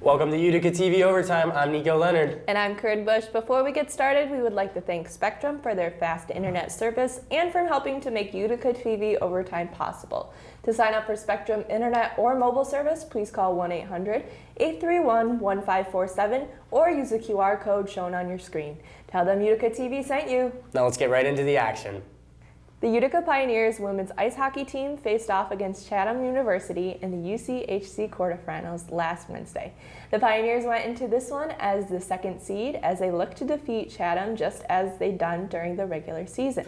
Welcome to Utica TV Overtime. I'm Nico Leonard. And I'm Corinne Bush. Before we get started, we would like to thank Spectrum for their fast internet service and for helping to make Utica TV Overtime possible. To sign up for Spectrum internet or mobile service, please call 1-800-831-1547 or use the QR code shown on your screen. Tell them Utica TV sent you. Now let's get right into the action. The Utica Pioneers women's ice hockey team faced off against Chatham University in the UCHC quarterfinals last Wednesday. The Pioneers went into this one as the second seed as they looked to defeat Chatham just as they'd done during the regular season.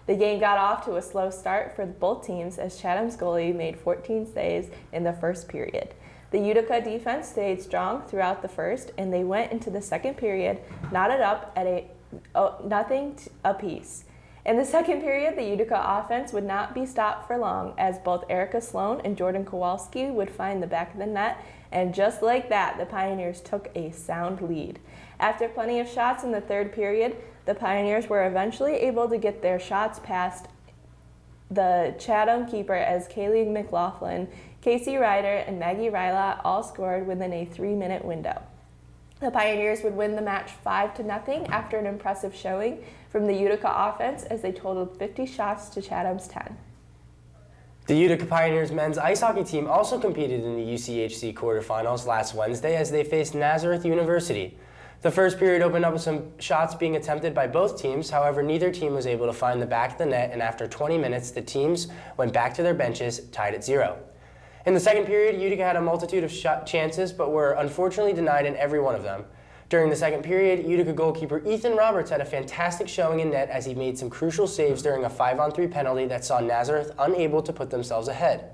The game got off to a slow start for both teams as Chatham's goalie made 14 saves in the first period. The Utica defense stayed strong throughout the first, and they went into the second period knotted up at nothing apiece. In the second period, the Utica offense would not be stopped for long as both Erica Sloan and Jordan Kowalski would find the back of the net, and just like that, the Pioneers took a sound lead. After plenty of shots in the third period, the Pioneers were eventually able to get their shots past the Chatham keeper as Kaylee McLaughlin, Casey Ryder, and Maggie Ryla all scored within a 3-minute window. The Pioneers would win the match 5-0 after an impressive showing from the Utica offense as they totaled 50 shots to Chatham's 10. The Utica Pioneers men's ice hockey team also competed in the UCHC quarterfinals last Wednesday as they faced Nazareth University. The first period opened up with some shots being attempted by both teams, however neither team was able to find the back of the net, and after 20 minutes the teams went back to their benches tied at 0. In the second period, Utica had a multitude of shot chances, but were unfortunately denied in every one of them. During the second period, Utica goalkeeper Ethan Roberts had a fantastic showing in net as he made some crucial saves during a 5-on-3 penalty that saw Nazareth unable to put themselves ahead.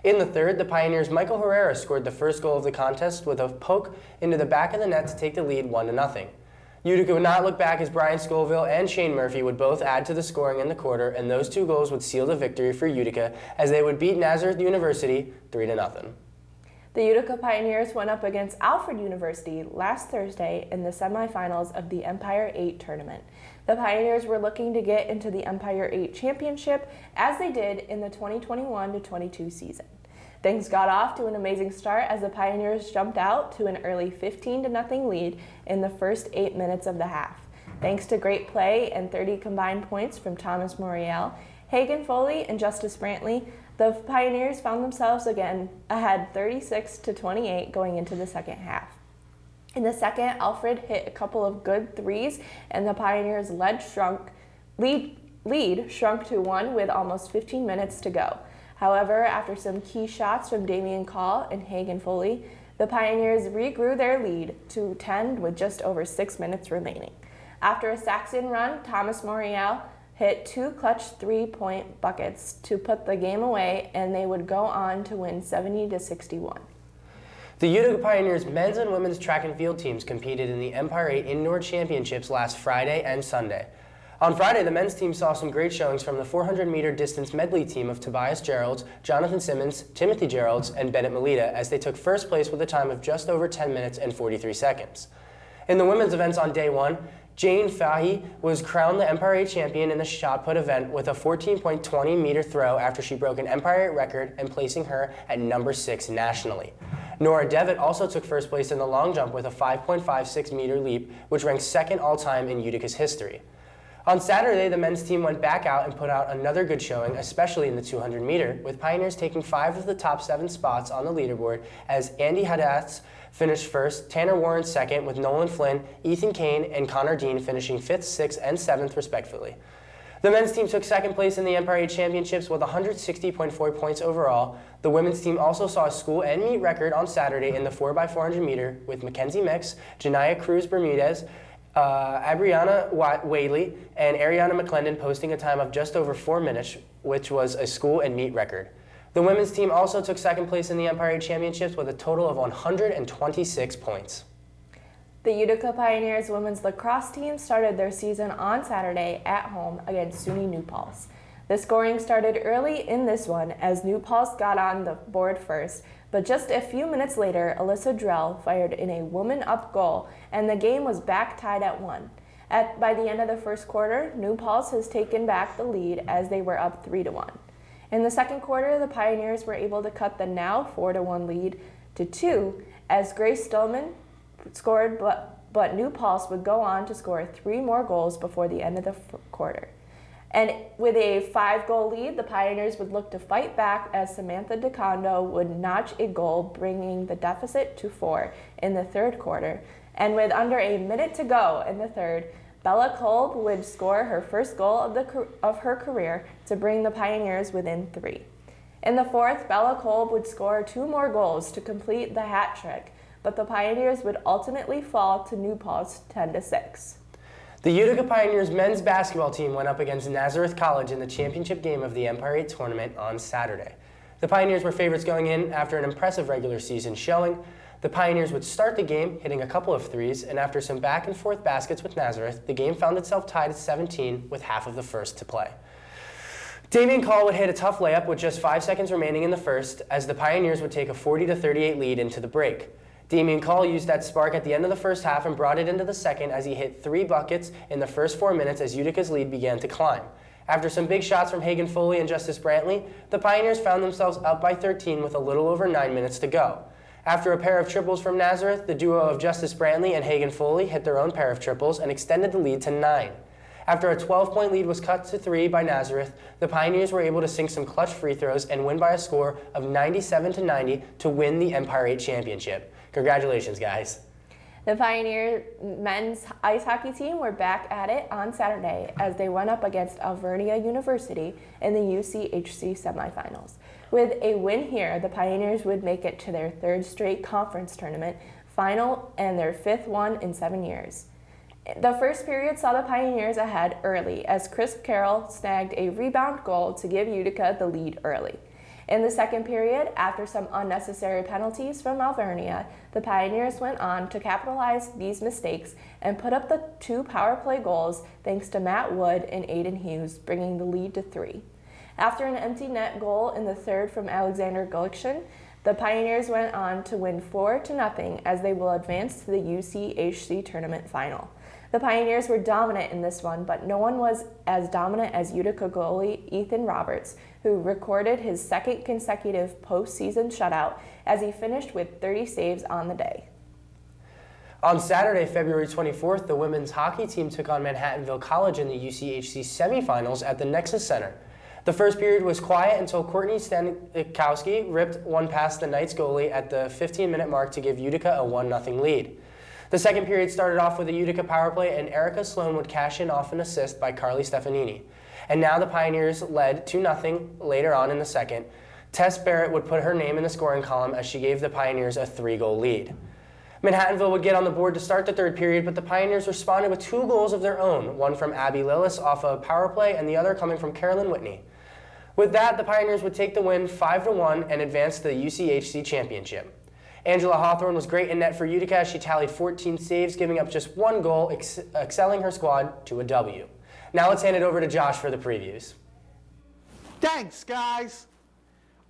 In the third, the Pioneers' Michael Herrera scored the first goal of the contest with a poke into the back of the net to take the lead 1-0. Utica would not look back as Brian Scoville and Shane Murphy would both add to the scoring in the quarter, and those two goals would seal the victory for Utica as they would beat Nazareth University 3-0. The Utica Pioneers went up against Alfred University last Thursday in the semifinals of the Empire 8 tournament. The Pioneers were looking to get into the Empire 8 championship as they did in the 2021-22 season. Things got off to an amazing start as the Pioneers jumped out to an early 15-0 lead in the first 8 minutes of the half. Thanks to great play and 30 combined points from Thomas Morial, Hagen Foley, and Justice Brantley, the Pioneers found themselves again ahead 36-28 going into the second half. In the second, Alfred hit a couple of good threes, and the Pioneers' lead shrunk to 1 with almost 15 minutes to go. However, after some key shots from Damian Call and Hagen Foley, the Pioneers regrew their lead to 10 with just over 6 minutes remaining. After a Saxon run, Thomas Morial hit 2 clutch 3-point buckets to put the game away, and they would go on to win 70-61. The Utica Pioneers men's and women's track and field teams competed in the Empire 8 Indoor Championships last Friday and Sunday. On Friday, the men's team saw some great showings from the 400-meter distance medley team of Tobias Geralds, Jonathan Simmons, Timothy Geralds, and Bennett Melita as they took first place with a time of just over 10 minutes and 43 seconds. In the women's events on day 1, Jane Fahey was crowned the Empire 8 champion in the shot put event with a 14.20-meter throw after she broke an Empire 8 record and placing her at number 6 nationally. Nora Devitt also took first place in the long jump with a 5.56-meter leap, which ranks second all-time in Utica's history. On Saturday, the men's team went back out and put out another good showing, especially in the 200-meter, with Pioneers taking 5 of the top 7 spots on the leaderboard as Andy Haddad finished first, Tanner Warren second, with Nolan Flynn, Ethan Kane, and Connor Dean finishing 5th, 6th, and 7th respectively. The men's team took second place in the Empire 8 Championships with 160.4 points overall. The women's team also saw a school and meet record on Saturday in the 4x400 meter with Mackenzie Mix, Janaya Cruz Bermudez, Abriana Whaley, and Ariana McClendon posting a time of just over 4 minutes, which was a school and meet record. The women's team also took second place in the Empire 8 Championships with a total of 126 points. The Utica Pioneers women's lacrosse team started their season on Saturday at home against SUNY New Paltz. The scoring started early in this one as New Paltz got on the board first, but just a few minutes later, Alyssa Drell fired in a woman-up goal, and the game was back tied at 1. By the end of the first quarter, New Paltz has taken back the lead as they were up 3-1. In the second quarter, the Pioneers were able to cut the now 4-1 lead to 2 as Grace Stillman scored, but New Paltz would go on to score 3 more goals before the end of the quarter. And with a 5-goal lead, the Pioneers would look to fight back as Samantha DeCondo would notch a goal, bringing the deficit to 4 in the third quarter. And with under a minute to go in the third, Bella Kolb would score her first goal of her career to bring the Pioneers within 3. In the fourth, Bella Kolb would score 2 more goals to complete the hat trick, but the Pioneers would ultimately fall to New Paltz 10-6. The Utica Pioneers men's basketball team went up against Nazareth College in the championship game of the Empire 8 tournament on Saturday. The Pioneers were favorites going in after an impressive regular season showing. The Pioneers would start the game hitting a couple of threes, and after some back and forth baskets with Nazareth, the game found itself tied at 17 with half of the first to play. Damian Call would hit a tough layup with just 5 seconds remaining in the first as the Pioneers would take a 40-38 lead into the break. Damian Call used that spark at the end of the first half and brought it into the second as he hit 3 buckets in the first 4 minutes as Utica's lead began to climb. After some big shots from Hagen Foley and Justice Brantley, the Pioneers found themselves up by 13 with a little over 9 minutes to go. After a pair of triples from Nazareth, the duo of Justice Brantley and Hagen Foley hit their own pair of triples and extended the lead to 9. After a 12-point lead was cut to 3 by Nazareth, the Pioneers were able to sink some clutch free throws and win by a score of 97-90 to win the Empire 8 championship. Congratulations, guys. The Pioneer men's ice hockey team were back at it on Saturday as they went up against Alvernia University in the UCHC semifinals. With a win here, the Pioneers would make it to their 3rd straight conference tournament final and their 5th one in 7 years. The first period saw the Pioneers ahead early as Chris Carroll snagged a rebound goal to give Utica the lead early. In the second period, after some unnecessary penalties from Alvernia, the Pioneers went on to capitalize these mistakes and put up the 2 power play goals thanks to Matt Wood and Aiden Hughes, bringing the lead to 3. After an empty net goal in the third from Alexander Gullickson, the Pioneers went on to win 4-0 as they will advance to the UCHC tournament final. The Pioneers were dominant in this one, but no one was as dominant as Utica goalie Ethan Roberts, who recorded his 2nd consecutive postseason shutout as he finished with 30 saves on the day. On Saturday, February 24th, the women's hockey team took on Manhattanville College in the UCHC semifinals at the Nexus Center. The first period was quiet until Courtney Stanikowski ripped one past the Knights goalie at the 15-minute mark to give Utica a 1-0 lead. The second period started off with a Utica power play, and Erica Sloan would cash in off an assist by Carly Stefanini. And now the Pioneers led 2-0 later on in the second. Tess Barrett would put her name in the scoring column as she gave the Pioneers a 3-goal lead. Manhattanville would get on the board to start the third period, but the Pioneers responded with 2 goals of their own, one from Abby Lillis off a power play and the other coming from Carolyn Whitney. With that, the Pioneers would take the win 5-1 and advance to the UCHC championship. Angela Hawthorne was great in net for Utica as she tallied 14 saves, giving up just 1 goal, excelling her squad to a W. Now let's hand it over to Josh for the previews. Thanks, guys.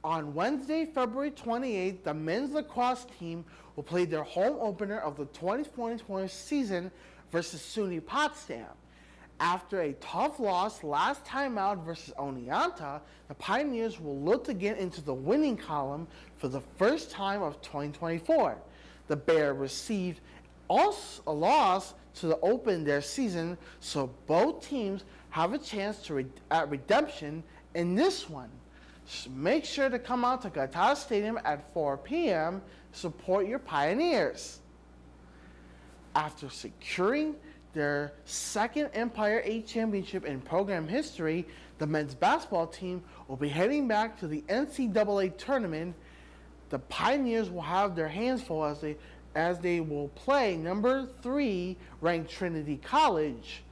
On Wednesday, February 28th, the men's lacrosse team will play their home opener of the 2020 season versus SUNY Potsdam. After a tough loss last time out versus Oneonta, the Pioneers will look to get into the winning column for the first time of 2024. The Bear received a loss to open their season, so both teams have a chance at redemption in this one. Make sure to come out to Gata Stadium at 4 p.m. to support your Pioneers. After securing their 2nd Empire 8 championship in program history, the men's basketball team will be heading back to the NCAA tournament. The Pioneers will have their hands full as they will play number 3 ranked Trinity College.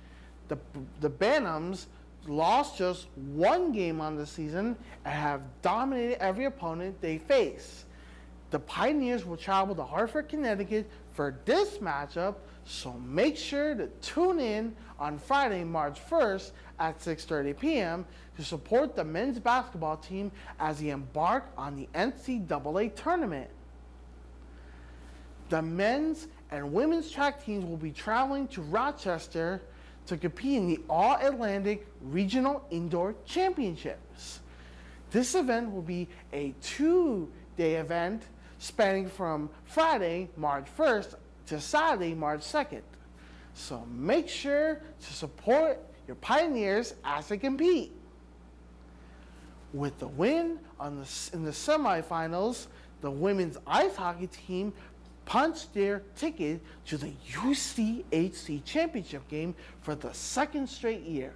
The Bantams lost just 1 game on the season and have dominated every opponent they face. The Pioneers will travel to Hartford, Connecticut for this matchup, so make sure to tune in on Friday, March 1st at 6:30 p.m. to support the men's basketball team as they embark on the NCAA tournament. The men's and women's track teams will be traveling to Rochester to compete in the All-Atlantic Regional Indoor Championships. This event will be a 2-day event, spanning from Friday, March 1st to Saturday, March 2nd. So make sure to support your Pioneers as they compete. With the win in the semifinals, the women's ice hockey team punched their ticket to the UCHC championship game for the second straight year.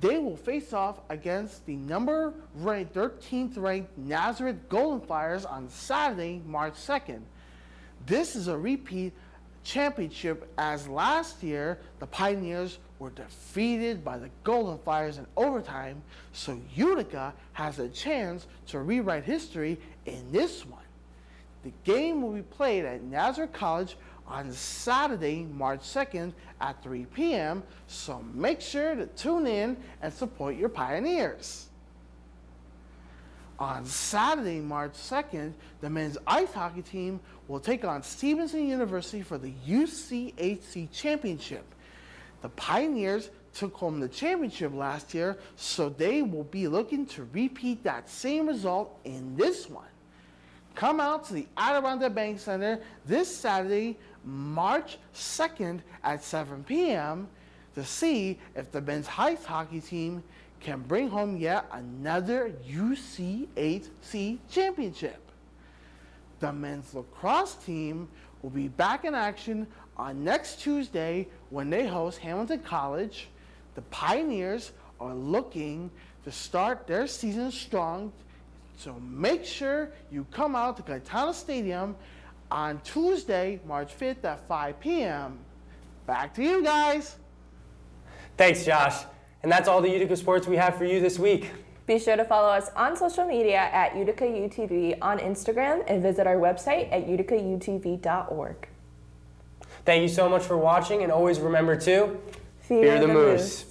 They will face off against the 13th ranked Nazareth Golden Flyers on Saturday, March 2nd. This is a repeat championship, as last year the Pioneers were defeated by the Golden Flyers in overtime, so Utica has a chance to rewrite history in this one. The game will be played at Nazareth College on Saturday, March 2nd at 3 p.m., so make sure to tune in and support your Pioneers. On Saturday, March 2nd, the men's ice hockey team will take on Stevenson University for the UCHC championship. The Pioneers took home the championship last year, so they will be looking to repeat that same result in this one. Come out to the Adirondack Bank Center this Saturday, March 2nd at 7 p.m. to see if the men's ice hockey team can bring home yet another UCHC championship. The men's lacrosse team will be back in action on next Tuesday when they host Hamilton College. The Pioneers are looking to start their season strong, so make sure you come out to Gaetano Stadium on Tuesday, March 5th at 5 p.m. Back to you guys. Thanks, Josh. And that's all the Utica sports we have for you this week. Be sure to follow us on social media at Utica UTV on Instagram and visit our website at uticautv.org. Thank you so much for watching, and always remember to Fear the moose.